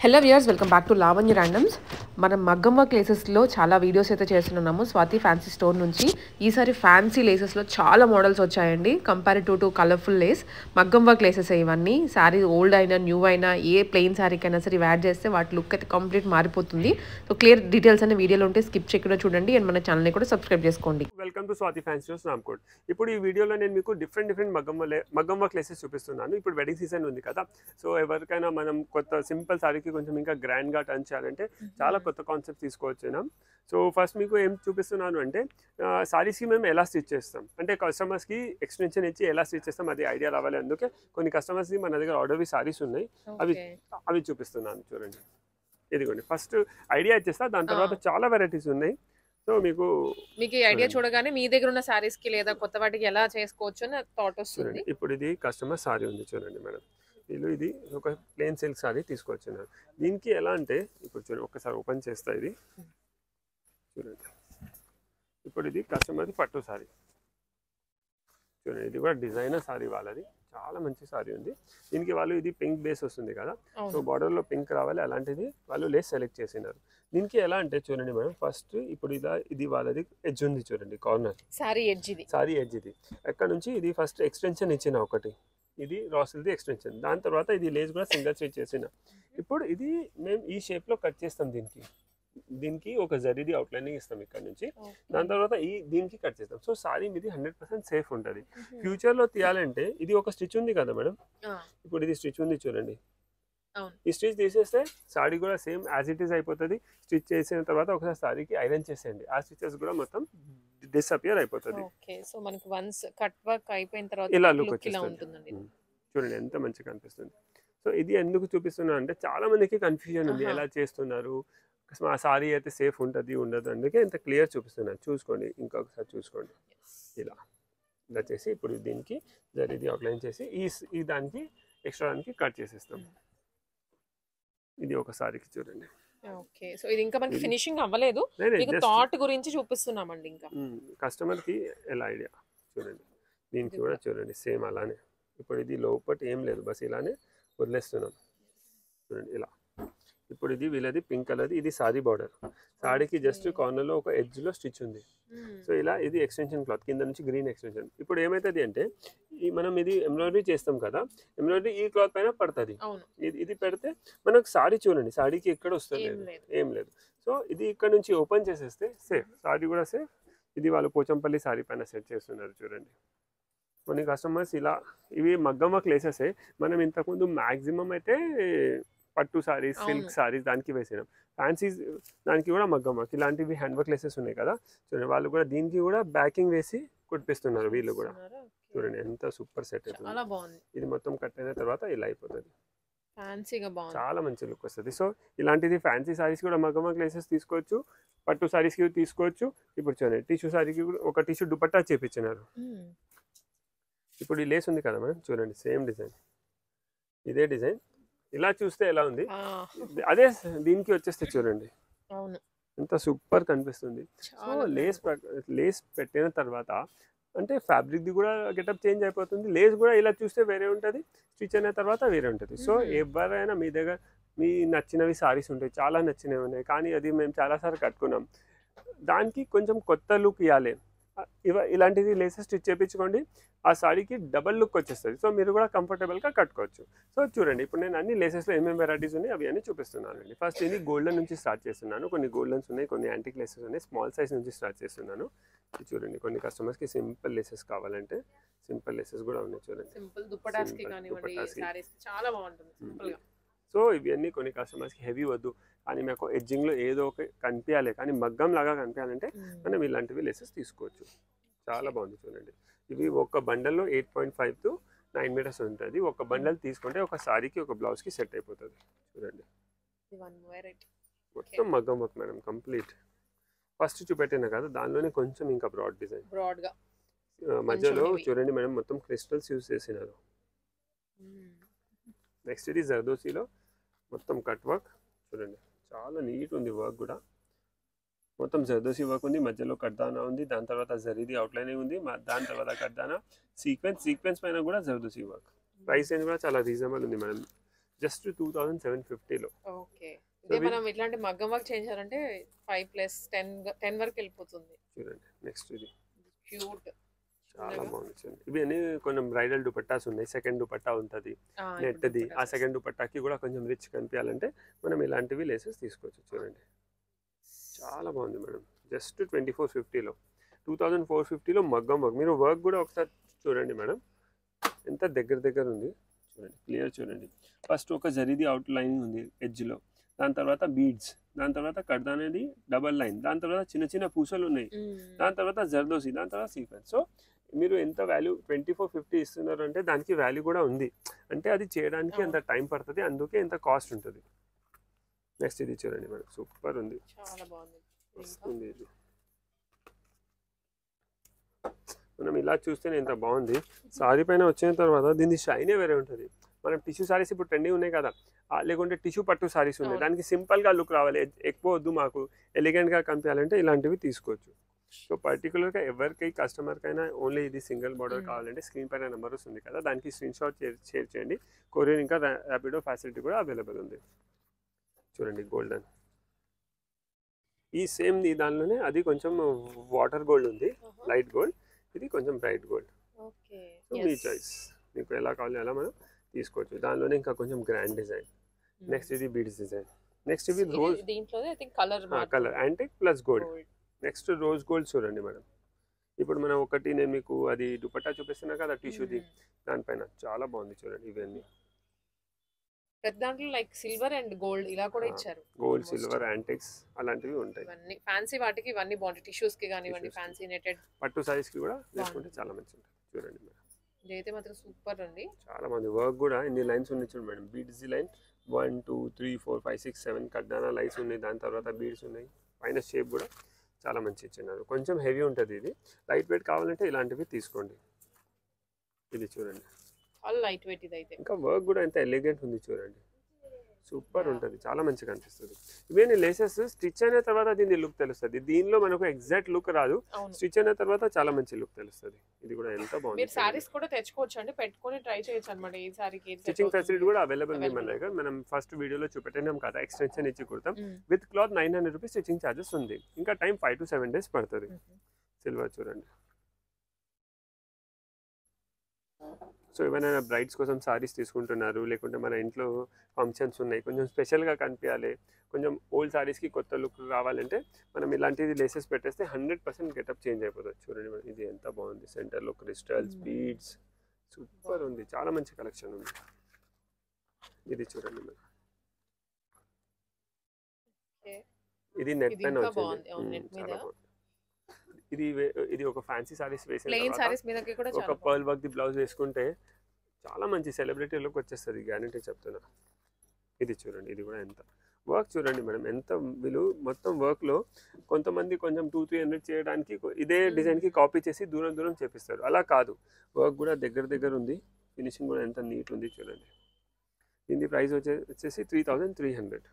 Hello viewers, welcome back to Lavanya randoms. మనం మగ్గం work లేసెస్లో చాలా వీడియోస్ అయితే చేస్తున్నాము స్వాతి ఫ్యాన్సీ స్టోర్ నుంచి. ఈసారి ఫ్యాన్సీ లేసెస్లో చాలా మోడల్స్ వచ్చాయండి. కంపారిటివ్ టు కలర్ఫుల్ లేస్ మగ్గం వర్క్ లేసెస్ ఇవన్నీ. శారీ ఓల్డ్ అయినా న్యూ అయినా ఏ ప్లెయిన్ శారీకైనా సరే యాడ్ చేస్తే వాటి లుక్ అయితే కంప్లీట్ మారిపోతుంది. సో క్లియర్ డీటెయిల్స్ అనే వీడియోలో ఉంటే స్కిప్ చేయకుండా చూడండి అండ్ మన ఛానల్ని కూడా సబ్స్క్రైబ్ చేసుకోండి. Welcome to Swathi fancy stores Ramkot. ఇప్పుడు ఈ వీడియోలో నేను మీకు డిఫరెంట్ మగ్గం వర్క్ లేసెస్ చూపిస్తున్నాను. ఇప్పుడు వెడ్డింగ్ సీజన్ ఉంది కదా, సో ఎవరికైనా మనం కొత్త సింపుల్ సారీకి కొంచెం ఇంకా గ్రాండ్గా టర్న్ చేయాలంటే చాలా కొత్త కాన్సెప్ట్ తీసుకొచ్చినాం. సో ఫస్ట్ మీకు ఏం చూపిస్తున్నాను అంటే సారీస్కి మేము ఎలా స్టిచ్ చేస్తాం అంటే కస్టమర్స్కి ఎక్స్టెన్షన్ ఇచ్చి ఎలా స్టిచ్ చేస్తాం అది ఐడియా రావాలి. అందుకే కొన్ని కస్టమర్స్కి మన దగ్గర ఆర్డర్వి సారీస్ ఉన్నాయి, అవి చూపిస్తున్నాను. చూడండి, ఇదిగోండి ఫస్ట్ ఐడియా ఇచ్చేస్తా, దాని తర్వాత చాలా వెరైటీస్ ఉన్నాయి. సో మీకు ఈ ఐడియా చూడగానే మీ దగ్గర ఉన్న సారీస్ కి లేదా కొత్త వాటికి ఎలా చేసుకోవచ్చు అని థాట్ వస్తుంది. ఇప్పుడు ఇది కస్టమర్ సారీ ఉంది చూడండి మేడం, వీళ్ళు ఇది ఒక ప్లెయిన్ సిల్క్ సారీ తీసుకొచ్చినారు. దీనికి ఎలా అంటే ఇప్పుడు చూడండి, ఒక్కసారి ఓపెన్ చేస్తా, ఇది చూడండి. ఇప్పుడు ఇది కస్టమర్ది పట్టు సారీ చూడండి, ఇది కూడా డిజైనర్ సారీ వాళ్ళది, చాలా మంచి సారీ ఉంది. దీనికి వాళ్ళు ఇది పింక్ బేస్ వస్తుంది కదా, సో బార్డర్లో పింక్ రావాలి, అలాంటిది వాళ్ళు లేస్ సెలెక్ట్ చేసినారు. దీనికి ఎలా అంటే చూడండి మేడం, ఫస్ట్ ఇప్పుడు ఇది వాళ్ళది ఎడ్జ్ ఉంది చూడండి, కార్నర్ సారీ ఎడ్జ్ ఇది ఎక్కడ నుంచి ఇది ఫస్ట్ ఎక్స్టెన్షన్ ఇచ్చిన ఒకటి, ఇది రాసిల్ది ఎక్స్టెన్షన్, దాని తర్వాత ఇది లేస్ కూడా సింగల్ స్టిచ్ చేసిన. ఇప్పుడు ఇది మేము ఈ షేప్లో కట్ చేస్తాం, దీనికి ఒక జరీది అవుట్లైనింగ్ ఇస్తాం ఇక్కడ నుంచి, దాని తర్వాత దీనికి కట్ చేస్తాం. సో సారీ మీది 100% సేఫ్ ఉంటుంది. ఫ్యూచర్లో తీయాలంటే ఇది ఒక స్టిచ్ ఉంది కదా మేడం, ఇప్పుడు ఇది స్టిచ్ ఉంది చూడండి, ఈ స్టిచ్ తీసేస్తే సారీ కూడా సేమ్ యాజ్ ఇట్ ఈస్ అయిపోతుంది. స్టిచ్ చేసిన తర్వాత ఒకసారి సారీకి ఐరన్ చేసేయండి, ఆ స్టిచెస్ కూడా మొత్తం డిసపియర్ అయిపోతుంది. ఇలా లుక్ వచ్చేస్తుంది. చూడండి ఎంత మంచిగా కనిపిస్తుంది. సో ఇది ఎందుకు చూపిస్తున్నా అంటే చాలా మందికి కన్ఫ్యూజన్ ఉంది, ఎలా చేస్తున్నారు, ఆ సారీ అయితే సేఫ్ ఉంటుంది ఉండదు, అందుకే ఇంత క్లియర్ చూపిస్తున్నాను. చూసుకోండి, ఇంకొకసారి చూసుకోండి, ఇలా చేసి ఇప్పుడు దీనికి జరిది అవుట్లైన్ చేసి ఈ దానికి ఎక్స్ట్రా దానికి కట్ చేసేస్తాం. ఇది ఒక సారీకి చూడండి. ఓకే, సో ఇది ఇంకా మనకి ఫినిషింగ్ అవ్వలేదు, మీకు థాట్ గురించి చూపిస్తున్నామండి. ఇంకా కస్టమర్ కి ఎలా ఐడియా చూడండి, దీనికి కూడా చూడండి సేమ్ అలానే. ఇప్పుడు ఇది లోపటి ఏం లేదు, బస్ ఇలానే వదిలేస్తున్నాం చూడండి ఇలా. ఇప్పుడు ఇది వీళ్ళది పింక్ కలర్ది, ఇది సారీ బార్డర్, సారీకి జస్ట్ కార్నర్లో ఒక ఎడ్జ్లో స్టిచ్ ఉంది. సో ఇలా ఇది ఎక్స్టెన్షన్ క్లాత్, కింద నుంచి గ్రీన్ ఎక్స్టెన్షన్. ఇప్పుడు ఏమవుతుంది అంటే మనం ఇది ఎంబ్రాయిడరీ చేస్తాం కదా, ఎంబ్రాయిడరీ ఈ క్లాత్ పైన పడుతుంది, ఇది పెడితే మనకు సారీ చూడండి, సారీకి ఎక్కడ వస్తుంది ఏం లేదు. సో ఇది ఇక్కడ నుంచి ఓపెన్ చేసేస్తే సేఫ్, సారీ కూడా సేఫ్. ఇది వాళ్ళు పోచంపల్లి సారీ పైన సెట్ చేస్తున్నారు చూడండి. కొన్ని కస్టమర్స్ ఇలా ఇవి మగ్గం వర్క్ లేసేసే, మనం ఇంతకుముందు మ్యాక్సిమం అయితే పట్టు సారీస్, సిల్క్ సారీస్ దానికి వేసినాం, ఫ్యాన్సీ దానికి కూడా మగ్గం వర్క్ ఇలాంటివి హ్యాండ్ వర్క్ లేసెస్ ఉన్నాయి కదా చూడండి, వాళ్ళు కూడా దీనికి కూడా బ్యాకింగ్ వేసి కుట్టిస్తున్నారు వీళ్ళు కూడా. చూడండి ఎంత సూపర్ సెట్ అవుతుంది. ఇది మొత్తం కట్ అయిన తర్వాత ఇలా అయిపోతుంది, చాలా మంచి లుక్ వస్తుంది. సో ఇలాంటిది ఫ్యాన్సీ సారీస్ కూడా మగ్గం వర్క్ లేసెస్ తీసుకోవచ్చు, పట్టు సారీస్కి తీసుకోవచ్చు. ఇప్పుడు చూడండి టిష్యూ సారీకి ఒక టిష్యూ దుపట్టా చేపించినారు. ఇప్పుడు ఈ లేస్ ఉంది కదా మేడం, చూడండి సేమ్ డిజైన్, ఇదే డిజైన్. ఇలా చూస్తే ఎలా ఉంది, అదే దీనికి వచ్చేస్తే చూడండి ఎంత సూపర్ కనిపిస్తుంది. సో లేస్ పెట్టిన తర్వాత అంటే ఫ్యాబ్రిక్ది కూడా గెటప్ చేంజ్ అయిపోతుంది, లేస్ కూడా ఇలా చూస్తే వేరే ఉంటుంది, స్టిచ్ అయిన తర్వాత వేరే ఉంటుంది. సో ఎవరైనా మీ దగ్గర మీ నచ్చినవి సారీస్ ఉంటాయి, చాలా నచ్చినవి ఉన్నాయి, కానీ అది మేము చాలాసార్లు కట్టుకున్నాం, దానికి కొంచెం కొత్త లుక్ ఇవ్వాలి, ఇలాంటిది లేసెస్ స్టిచ్ చేయించుకోండి, ఆ సారీకి డబల్ లుక్ వచ్చేస్తుంది. సో మీరు కూడా కంఫర్టబుల్గా కట్టుకోవచ్చు. సో చూడండి, ఇప్పుడు నేను అన్ని లేసెస్లో ఏమేమి వెరైటీస్ ఉన్నాయి అవి అన్నీ చూపిస్తున్నాను అండి. ఫస్ట్ ఇది గోల్డెన్ నుంచి స్టార్ట్ చేస్తున్నాను, కొన్ని గోల్డెన్స్ ఉన్నాయి, కొన్ని యాంటిక్ లేసెస్ ఉన్నాయి, స్మాల్ సైజ్ నుంచి స్టార్ట్ చేస్తున్నాను. చూడండి కొన్ని కస్టమర్స్కి సింపుల్ లేసెస్ కావాలంటే సింపుల్ లేసెస్ కూడా ఉన్నాయి చూడండి, చాలా బాగుంటుంది. సో ఇవన్నీ కొన్ని కస్టమర్స్కి హెవీ వద్దు కానీ మాకు ఎడ్జింగ్లో ఏదో ఒక కనిపించాలి కానీ మగ్గం లాగా కనిపించాలంటే మనం ఇలాంటివి లేసెస్ తీసుకోవచ్చు. చాలా బాగుంది చూడండి, ఇవి ఒక బండల్లో 8.5 to 9 మీటర్స్ ఉంటుంది. ఒక బండల్ తీసుకుంటే ఒక సారీకి ఒక బ్లౌజ్కి సెట్ అయిపోతుంది. చూడండి మొత్తం మగ్గం వర్క్ మేడం కంప్లీట్. ఫస్ట్ చూపెట్టినా కదా దానిలోనే కొంచెం ఇంకా బ్రాడ్ డిజైన్, మధ్యలో చూడండి మేడం మొత్తం క్రిస్టల్స్ యూజ్ చేసినారు. నెక్స్ట్ ఇది జర్దోసీలో మొత్తం కట్ వర్క్ చూడండి, చాలా నీట్ ఉంది వర్క్ కూడా, మొత్తం జర్దోసీ వర్క్ ఉంది, మధ్యలో కడ్దానా ఉంది, దాని తర్వాత జరీది అవుట్లైనింగ్ ఉంది, దాని తర్వాత కడ్దానా సీక్వెన్స్ పైన కూడా జర్దోసీ వర్క్. ప్రైస్ రేంజ్ కూడా చాలా రీజనబుల్ ఉంది మేడం, జస్ట్ 2750లో. ఓకే. ఇదే మనం ఇట్లాంటి మగ్గం వర్క్ చేయించాలంటే 5+10 వరకు వెళ్ళిపోతుంది. చూడండి నెక్స్ట్ ఇది క్యూట్. చాలా బాగుంది చూడండి. ఇవి అన్ని కొంచెం బ్రైడల్ దుపట్టాస్ ఉన్నాయి. సెకండ్ దుపట్టా ఉంటుంది నెట్ది. ఆ సెకండ్ దుపట్టాకి కూడా కొంచెం రిచ్ కనిపించాలంటే మనం ఇలాంటివి లేసెస్ తీసుకోవచ్చు. చూడండి చాలా బాగుంది మేడం. జస్ట్ 2450లో, 2450లో మగ్గం వర్క్. మీరు వర్క్ కూడా ఒకసారి చూడండి మేడం, ఎంత దగ్గర ఉంది చూడండి, క్లియర్ చూడండి. ఫస్ట్ ఒక జరీది అవుట్ లైన్ ఉంది ఎడ్జ్లో, దాని తర్వాత బీడ్స్, దాని తర్వాత కడ్దా అనేది డబల్ లైన్, దాని తర్వాత చిన్న చిన్న పూసలు ఉన్నాయి, దాని తర్వాత జర్దోసి, దాని తర్వాత సీక్వెన్స్. సో మీరు ఎంత వాల్యూ 2450 ఇస్తున్నారు అంటే దానికి వాల్యూ కూడా ఉంది. అంటే అది చేయడానికి ఎంత టైం పడుతుంది, అందుకే ఎంత కాస్ట్ ఉంటుంది. నెక్స్ట్ ఇది చూడండి మేడం, సూపర్ ఉంది, చాలా బాగుంది. వస్తుంది ఇది. మనం ఇలా చూస్తేనే ఎంత బాగుంది. సారీ పైన వచ్చిన తర్వాత దీని షైనే వేరే ఉంటుంది. మనం టిష్యూ సారీస్ ఇప్పుడు ట్రెండింగ్ ఉన్నాయి కదా, లేకుంటే టిష్యూ పట్టు సారీస్ ఉన్నాయి, దానికి సింపుల్గా లుక్ రావాలి, ఎక్కువ వద్దు మాకు, ఎలిగెంట్గా కనిపించాలంటే ఇలాంటివి తీసుకోవచ్చు. సో పర్టికులర్గా ఎవరికి కస్టమర్కైనా ఓన్లీ ఇది సింగిల్ బార్డర్ కావాలంటే స్క్రీన్ పైన నెంబర్ వస్తుంది కదా, దానికి స్క్రీన్ షాట్ షేర్ చేయండి. కొరియర్ ఇంకా ర్యాపిడో ఫెసిలిటీ కూడా అవైలబుల్ ఉంది. చూడండి గోల్డెన్, ఈ సేమ్ దానిలోనే అది కొంచెం వాటర్ గోల్డ్ ఉంది, లైట్ గోల్డ్, ఇది కొంచెం బ్రైట్ గోల్డ్. సో మీ చాయిస్, మీకు ఎలా కావాలి అలా మనం తీసుకోవచ్చు. దానిలోనే ఇంకా కొంచెం గ్రాండ్ డిజైన్. నెక్స్ట్ ఇది బీడ్స్ డిజైన్. నెక్స్ట్ ఇవి rose, colour antique plus gold. Next rose gold చూడండి మేడం. ఇప్పుడు మనం ఒకటి నేను మీకు అది దుపట్టా చూపిస్తున్నా కదా టిష్యూది, దానిపైన చాలా బాగుంది చూడండి. ఇవన్నీ దాంట్లో లైక్ సిల్వర్ అండ్ గోల్డ్ ఇలా కూడా ఇచ్చారు. గోల్డ్, సిల్వర్, యాంటిక్స్ అలాంటివి ఉంటాయి. ఇవన్నీ ఫ్యాన్సీ వాటికి ఇవన్నీ బాగుంటాయి. టిష్యూస్ కి కానివ్వండి, ఫ్యాన్సీ నెటెడ్ పట్టు సారీస్ కి కూడా వేసుకుంటే చాలా మంచి ఉంటుంది. చూడండి మేడం, ఇదైతే మాత్రం సూపర్ అండి. చాలా మంది వర్క్ కూడా ఎన్ని లైన్స్ ఉన్నాయి చూడండి మేడం. బీడ్స్ లైన్ 1 2 3 4 5 6 7 కడ్డానా లైన్స్ ఉన్నాయి, దాని తర్వాత బీడ్స్ ఉన్నాయి, పైన షేప్ కూడా చాలా మంచి ఇచ్చినారు. కొంచెం హెవీ ఉంటుంది ఇది, లైట్ వెయిట్ కావాలంటే ఇలాంటివి తీసుకోండి. ఇది చూడండి చాలా లైట్ వెయిట్ ఇది అయితే. ఇంకా వర్క్ కూడా ఎంత ఎలిగెంట్ ఉంది చూడండి, సూపర్ ఉంటుంది, చాలా మంచిగా అనిపిస్తుంది. ఇవన్నీ లేసెస్ స్టిచ్ అయిన తర్వాత దీని లుక్ తెలుస్తుంది. దీనిలో మనకు ఎగ్జాక్ట్ లుక్ రాదు, స్టిచ్ అయిన తర్వాత చాలా మంచి లుక్ తెలుస్తుంది. ఇది కూడా ఎంత బాగుంది. మీరు సారీస్ కూడా తెచ్చుకోవచ్చు అండి, పెట్టుకొని ట్రై చేయొచ్చు అన్నమాట. ఈ సారీకి స్టిచింగ్ ఫెసిలిటీ కూడా అవైలబుల్ ఉంది మన దగ్గర. మనం ఫస్ట్ వీడియోలో చూపెట్టినాం కదా, ఎక్స్టెన్షన్ ఇచ్చి కుడతాం. With cloth 900 rupees stitching charges ఉంది. ఇంకా టైం 5 to 7 days పడుతుంది. సిల్వర్ చూడండి. సో ఏమైనా బ్రైడ్స్ కోసం సారీస్ తీసుకుంటున్నారు, లేకుంటే మన ఇంట్లో ఫంక్షన్స్ ఉన్నాయి, కొంచెం స్పెషల్గా కనిపించాలి, కొంచెం ఓల్డ్ సారీస్కి కొత్త లుక్ రావాలంటే మనం ఇలాంటిది లేసెస్ పెట్టేస్తే 100% గెటప్ చేంజ్ అయిపోతుంది. చూడండి మేడం, ఇది ఎంత బాగుంది. సెంటర్లో క్రిస్టల్స్, బీడ్స్, సూపర్ ఉంది, చాలా మంచి కలెక్షన్ ఉంది. ఇది చూడండి మేడం, ఇది నెట్ పైన వచ్చింది, చాలా బాగుంది. ఇది ఒక ఫ్యాన్సీ సారీస్ వేసిన ఒక పర్ల్ వర్క్ ది బ్లౌజ్ వేసుకుంటే చాలా మంచి సెలబ్రిటీ లుక్ వచ్చేస్తుంది, గ్యారంటీ చెప్తున్నా. ఇది చూడండి, ఇది కూడా ఎంత వర్క్ చూడండి మేడం, ఎంత వీళ్ళు మొత్తం వర్క్లో కొంతమంది కొంచెం 200-300 చేయడానికి ఇదే డిజైన్కి కాపీ చేసి దూరం దూరం చేపిస్తారు. అలా కాదు, వర్క్ కూడా దగ్గర ఉంది, ఫినిషింగ్ కూడా ఎంత నీట్ ఉంది చూడండి. దీని ప్రైస్ వచ్చేసి 3300.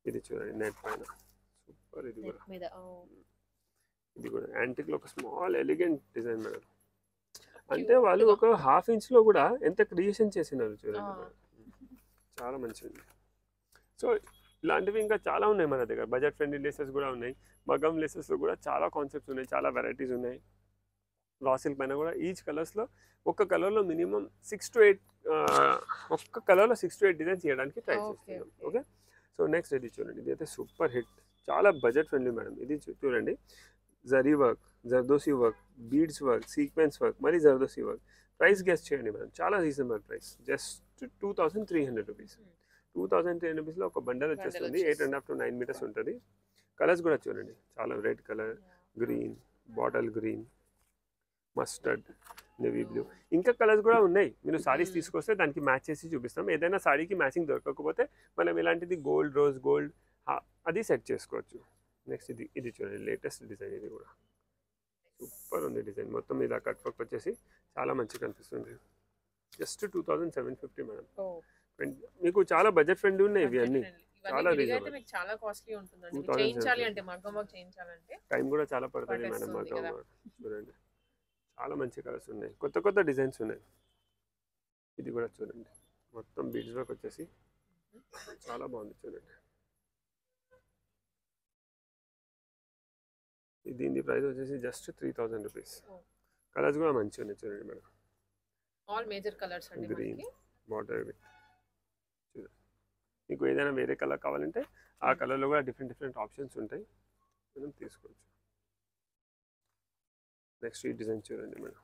ఇది చూడండి నెట్ పైన సూపర్. ఇది కూడా యాంటిక్లో ఒక స్మాల్ ఎలిగెంట్ డిజైన్ మేడం. అంటే వాళ్ళు ఒక ½ ఇంచ్లో కూడా ఎంత క్రియేషన్ చేసినారు చూడండి, చాలా మంచిది. సో ఇలాంటివి ఇంకా చాలా ఉన్నాయి మన దగ్గర. బడ్జెట్ ఫ్రెండ్లీ లేసెస్ కూడా ఉన్నాయి, మగ్గం లేసెస్లో కూడా చాలా కాన్సెప్ట్స్ ఉన్నాయి, చాలా వెరైటీస్ ఉన్నాయి. రా సిల్క్ పైన కూడా ఈచ్ కలర్స్లో ఒక్క కలర్లో మినిమం 6 to 8 ఒక్క కలర్లో 6 to 8 డిజైన్స్ చేయడానికి ట్రై చేస్తున్నాం. ఓకే, సో నెక్స్ట్ ఇది చూడండి, ఇది అయితే సూపర్ హిట్, చాలా బడ్జెట్ ఫ్రెండ్లీ మేడం. ఇది చూడండి, zari work, zardozi work, beads work, sequence work, మరి జర్దోసి వర్క్. ప్రైస్ గెస్ట్ చేయండి మేడం, చాలా రీజనబుల్ ప్రైస్, జస్ట్ 2300 రూపీస్. 2300 రూపీస్లో ఒక బండల్ వచ్చేస్తుంది. 8.5 to 9 meters ఉంటుంది. కలర్స్ కూడా చూడండి, చాలా red colour, green, bottle green, mustard, navy blue, ఇంకా కలర్స్ కూడా ఉన్నాయి. మీరు సారీస్ తీసుకొస్తే దానికి మ్యాచ్ చేసి చూపిస్తాం. ఏదైనా సారీకి మ్యాచింగ్ దొరకకపోతే మనం ఇలాంటిది గోల్డ్, రోజ్ గోల్డ్ అది సెట్ చేసుకోవచ్చు. నెక్స్ట్ ఇది చూడండి, లేటెస్ట్ డిజైన్, ఇది కూడా సూపర్ ఉంది డిజైన్. మొత్తం ఇలా కట్ వర్క్ వచ్చేసి చాలా మంచిగా కనిపిస్తుంది. Just 2750 madam. మీకు చాలా బడ్జెట్ ఫ్రెండ్లీ ఉన్నాయి ఇవి అన్ని, చాలా రీజనబుల్. చాలా కాస్ట్లీ ఉంటుందండి చేయించాలి అంటే, మగ్గం వర్క్ చేయించాలంటే టైం కూడా చాలా పడుతుంది మేడం. మగ్గం వర్క్ చూడండి, చాలా మంచి కలర్స్ ఉన్నాయి, కొత్త డిజైన్స్ ఉన్నాయి. ఇది కూడా చూడండి, మొత్తం బీడ్స్ వర్క్ వచ్చేసి చాలా బాగుంది చూడండి. దీని ప్రైస్ వచ్చేసి జస్ట్ 3000 రూపీస్. కలర్స్ కూడా మంచిగా ఉన్నాయి చూడండి మేడం. ఆల్ మేజర్ కలర్స్ అండి. గ్రీన్ బార్డర్ విత్ చూడండి. మీకు ఏదైనా వేరే కలర్ కావాలంటే ఆ కలర్లో కూడా డిఫరెంట్ ఆప్షన్స్ ఉంటాయి, మనం తీసుకోవచ్చు. నెక్స్ట్ ఈ డిజైన్ చూడండి మేడం.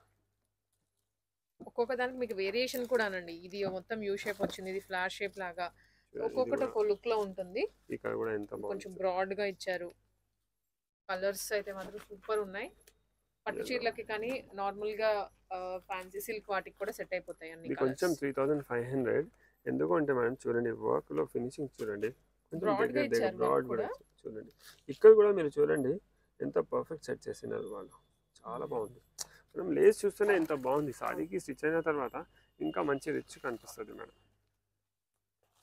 ఒక్కొక్క దానికి మీకు వేరియేషన్ కూడా అనండి. ఇది మొత్తం యూ షేప్ వచ్చింది, ఇది ఫ్లాష్ షేప్ లాగా, ఒక్కొక్కటి ఒక్కో లుక్ లో ఉంటుంది. ఇక్కడ కూడా ఎంత బాగుంది, కొంచెం బ్రాడ్ గా ఇచ్చారు. కలర్స్ అయితే మాత్రం సూపర్ ఉన్నాయి. పట్టు చీరలకి కానీ నార్మల్ గా ఫ్యాన్సీ సిల్క్ వాటికి కూడా సెట్ అయిపోతాయి అన్ని కలర్స్. కొంచెం 3500. ఎందుకు అంటే మేడం చూడండి వర్క్ లో ఫినిషింగ్ చూడండి, కొంచెం బ్రాడ్ కూడా చూడండి. ఇక్కడ కూడా మీరు చూడండి ఎంత పర్ఫెక్ట్ సెట్ చేసినారు వాళ్ళు, చాలా బాగుంది. మనం లేస్ చూస్తేనే ఎంత బాగుంది. సారీకి స్టిచ్ అయిన తర్వాత ఇంకా మంచి రిచ్ కనిపిస్తుంది మేడం.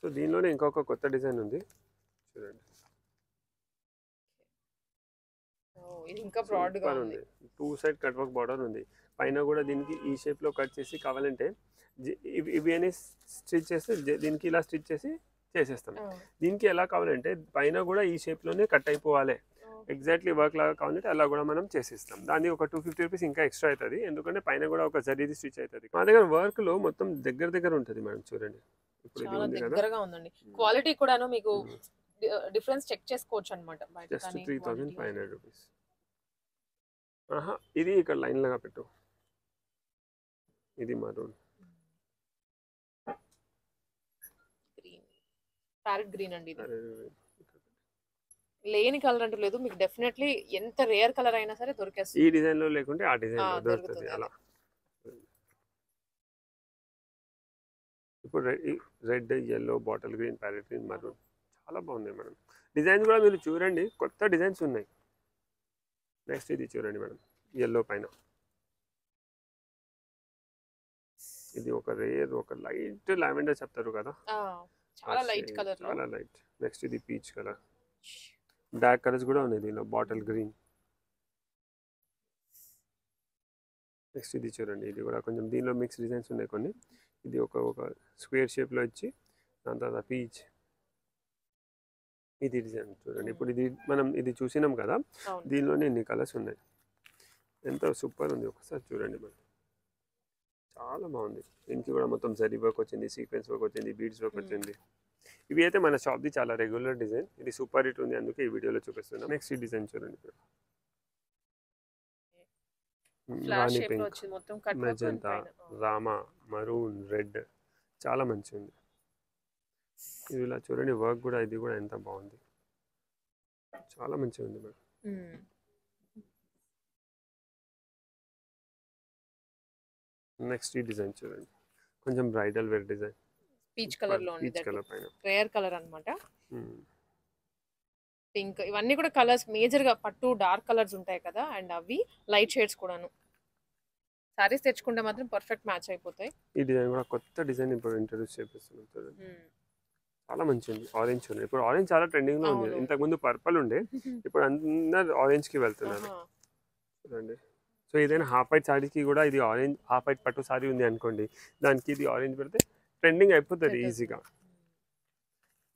సో దీనిలోనే ఇంకొక కొత్త డిజైన్ ఉంది చూడండి. ఇది ఇంకా బ్రాడ్ గా ఉంది. 2 సైడ్ కట్ వర్క్ బార్డర్ ఉంది. పైన కూడా దీనికి ఈ షేప్ లో కట్ చేసి కావాలంటే ఇవి అని స్టిచ్ చేస్తే దీనికి ఇలా స్టిచ్ చేసి చేసేస్తాం. దీనికి ఎలా కావాలంటే పైన కూడా ఈ షేప్ లోనే కట్ అయిపోవాలి, ఎగ్జాక్ట్లీ వర్క్ లాగా కావాలంటే అలా కూడా మనం చేసిస్తాం. దానికి ఒక 250 రూపీస్ ఇంకా ఎక్స్ట్రా అవుతుంది, ఎందుకంటే పైన కూడా ఒక జరీది స్టిచ్ అవుతుంది. మా దగ్గర వర్క్ లో మొత్తం దగ్గర ఉంటుంది మేడం చూడండి. ఇప్పుడు ఇది ఉంది కదా, దగ్గరగా ఉందండి. క్వాలిటీ కూడాను మీకు డిఫరెన్స్ చెక్ చేసుకోవచ్చు అన్నమాట. Just 3500 rupees. ఇది ఇక్కడ లైన్ లాగా పెట్టు, ఇది మరూన్ గ్రీన్, ప్యారెట్ గ్రీన్ అండి. ఇది లేని కలర్ అంటూ లేదు, మీకు డెఫినెట్లీ ఎంత రేర్ కలర్ అయినా సరే దొరికేస్తుంది. ఈ డిజైన్ లో లేకుంటే ఆ డిజైన్ లో దొరుకుతుంది అలా. ఇప్పుడు red, yellow, bottle green, parrot green, maroon చాలా బాగున్నాయి మేడం. డిజైన్స్ కూడా మీరు చూడండి, కొత్త డిజైన్స్ ఉన్నాయి. నెక్స్ట్ ఇది చూడండి మేడం, yellow పైన ఇది ఒక రేర్, ఒక లైట్ లావెండర్ చెప్తారు కదా, చాలా లైట్ కలర్, చాలా లైట్. నెక్స్ట్ ఇది పీచ్ కలర్, డార్క్ కలర్స్ కూడా ఉన్నాయి దీనిలో, బాటిల్ గ్రీన్. నెక్స్ట్ ఇది చూడండి, ఇది కూడా కొంచెం దీనిలో మిక్స్ డిజైన్స్ ఉన్నాయి కొన్ని. ఇది ఒక స్క్వేర్ షేప్లో ఇచ్చి దాని తర్వాత పీచ్, ఇది డిజైన్ చూడండి. ఇప్పుడు ఇది మనం ఇది చూసినాం కదా, దీనిలోనే ఇన్ని కలర్స్ ఉన్నాయి. ఎంత సూపర్ ఉంది, ఒకసారి చూడండి మేడం, చాలా బాగుంది. దీనికి కూడా మొత్తం జరీ వర్క్ వచ్చింది, సీక్వెన్స్ వర్క్ వచ్చింది, బీడ్స్ వర్క్ వచ్చింది. ఇవి అయితే మన షాప్ది చాలా రెగ్యులర్ డిజైన్, ఇది సూపర్ హిట్ ఉంది, అందుకే ఈ వీడియోలో చూపిస్తున్నాం. నెక్స్ట్ ఈ డిజైన్ చూడండి, రాణి పింక్, మెజంతా, రామా, మరూన్, రెడ్, చాలా మంచిగా ఉంది. ఇది ఇలా చూడండి, వర్క్ కూడా ఇది కూడా ఎంత బాగుంది, చాలా మంచిగా ఉంది మేడం. నెక్స్ట్ ఈ డిజైన్ చూడండి, కొంచెం bridal wear design, peach colour లో ఉంది, పీచ్ కలర్ పైన రేర్ కలర్ అన్నమాట. పింక్, ఇవన్నీ కూడా కలర్స్ మేజర్ గా పట్టు డార్క్ కలర్స్ ఉంటాయి కదా, అండ్ అవి లైట్ షేడ్స్ కూడాను. సారీస్ తెచ్చుకుంటే మాత్రం పర్ఫెక్ట్ మ్యాచ్ అయిపోతాయి. ఈ డిజైన్ కూడా కొత్త డిజైన్ ఇప్పుడు ఇంట్రడ్యూస్ చేపిస్తున్నాం చూడండి, చాలా మంచి ఉంది. ఆరెంజ్ ఉంది, ఇప్పుడు ఆరెంజ్ చాలా ట్రెండింగ్ లో ఉంది. ఇంతకు ముందు పర్పుల్ ఉండే, ఇప్పుడు అందరు ఆరెంజ్ కి వెళ్తున్నారు చూడండి. సో ఏదైనా హాఫ్ వైట్ సారీకి కూడా ఇది ఆరెంజ్, హాఫ్ వైట్ పట్టు సారీ ఉంది అనుకోండి, దానికి ఇది ఆరెంజ్ పెడితే ట్రెండింగ్ అయిపోతుంది ఈజీగా.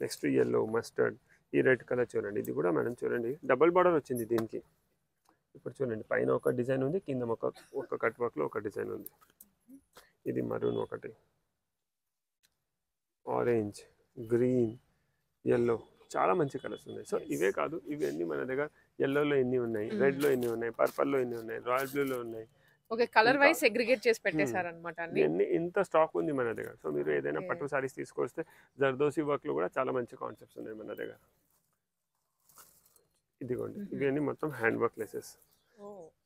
నెక్స్ట్ yellow, మస్టర్డ్, ఈ రెడ్ కలర్ చూడండి. ఇది కూడా మనం చూడండి డబుల్ బార్డర్ వచ్చింది దీనికి. ఇప్పుడు చూడండి పైన ఒక డిజైన్ ఉంది, కింద ఒక కట్ వర్క్ లో ఒక డిజైన్ ఉంది. ఇది మరూన్, ఒకటి ఆరెంజ్, గ్రీన్, yellow, చాలా మంచి కలర్స్ ఉన్నాయి. సో ఇవే కాదు, ఇవన్నీ మన దగ్గర yellowలో ఎన్ని ఉన్నాయి, రెడ్లో ఎన్ని ఉన్నాయి, పర్పల్లో ఎన్ని ఉన్నాయి, రాయల్ బ్లూలో ఉన్నాయి. ఓకే, కలర్ వైస్ సెగ్రిగేట్ చేసి పెట్టేశారన్నమాట అన్ని. ఇంత స్టాక్ ఉంది మన దగ్గర. సో మీరు ఏదైనా పట్టు సారీస్ తీసుకొస్తే జర్దోసి వర్క్లో కూడా చాలా మంచి కాన్సెప్ట్స్ ఉన్నాయి మన దగ్గర. ఇదిగోండి, ఇవన్నీ మొత్తం హ్యాండ్ వర్క్ లెసెస్.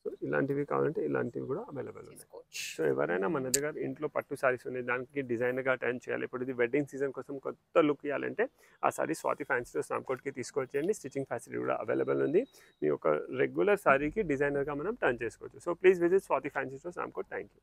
సో ఇలాంటివి కావాలంటే ఇలాంటివి కూడా అవైలబుల్ ఉన్నాయి. సో ఎవరైనా మన దగ్గర ఇంట్లో పట్టు సారీస్ ఉన్నాయి, దానికి డిజైనర్గా టర్న్ చేయాలి, ఇప్పుడు ఇది వెడ్డింగ్ సీజన్ కోసం కొత్త లుక్ ఇవ్వాలంటే ఆ సారీ స్వాతి ఫ్యాన్సీలో స్నాప్కోట్కి తీసుకొచ్చేయండి. స్టిచ్చింగ్ ఫెసిలిటీ కూడా అవైలబుల్ ఉంది. మీ ఒక రెగ్యులర్ సారీకి డిజైనర్గా మనం టర్న్ చేసుకోవచ్చు. సో ప్లీజ్ విజిట్ స్వాతి ఫ్యాన్సీలో స్నాప్కోట్. Thank you.